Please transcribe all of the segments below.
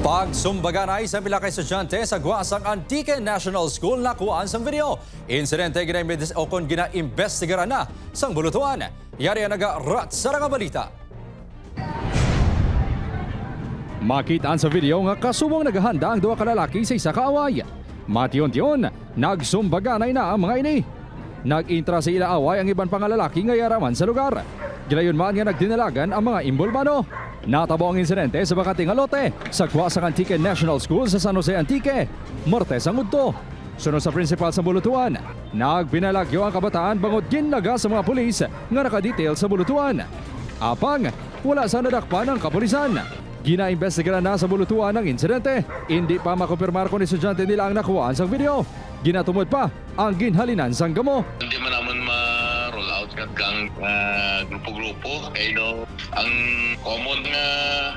Pagsumbaganay sa pila ka estudyante sa Guasang Antique National School nakuhaan sang video. Insidente ginaimbes o kon ginaimbestigaran na sang bulutuan. Yari ang naga-rat sa nga balita. Makitaan sa video nga kasubong naghahanda ang duha ka lalaki sa isa ka away. Mation-tion, nagsumbaganay na ang mga ini. Nag-intra sa ila away ang iban pang lalaki nga yaraman sa lugar. Gilayon man nga nagdinalagan ang mga imbolmano. Natabo ang insidente sa Bakating Alote sa Guasang Antique National School sa San Jose Antique, Martes ang udto. Sunod sa principal sa bulutuan, nagpinalagyo ang kabataan bangod ginlaga sa mga pulis nga nakadetail sa bulutuan. Apang, wala sa nadakpan ng kapulisan. Ginaimbestigaran na sa bulutuan ng insidente. Hindi pa makumpirmar kung estudyante nila ang nakuhaan sa video. Ginatumod pa ang ginhalinan sang gamo. Hindi man naman ma-roll out kang grupo-grupo. Ang common nga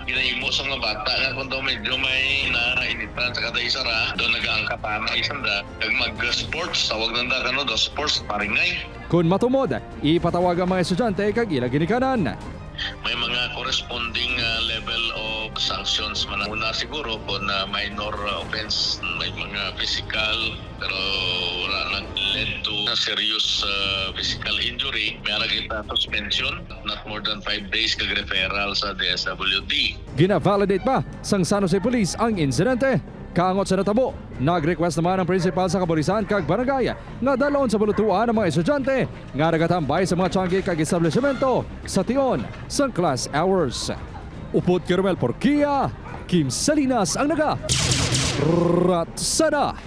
ginahimo sa mga bata nga kung daw medyo may nainitan sa kada isa ra, doon nag-aangkat na isang da. Kag mag-sports, tawag nanda kano do sports paringay. Kung matumod, ipatawag ang mga estudyante kag ila ginikanan. May mga corresponding level of sanctions man. Una siguro kung minor offense, may mga physical, pero wala nag-led to serious physical injury. May kita suspension, not more than 5 days kag referral sa DSWD. Gina-validate pa sang San Jose Police ang insidente. Kaangot sa natabo, nag-request naman ang principal sa kapulisan kag barangay nga dalon sa bulutuan ng mga estudyante nga nagatambay sa mga tiyanggi kag establishmento sa tion sang class hours. Upod Kirmel Porquia, Kim Salinas ang naga. Ratsada!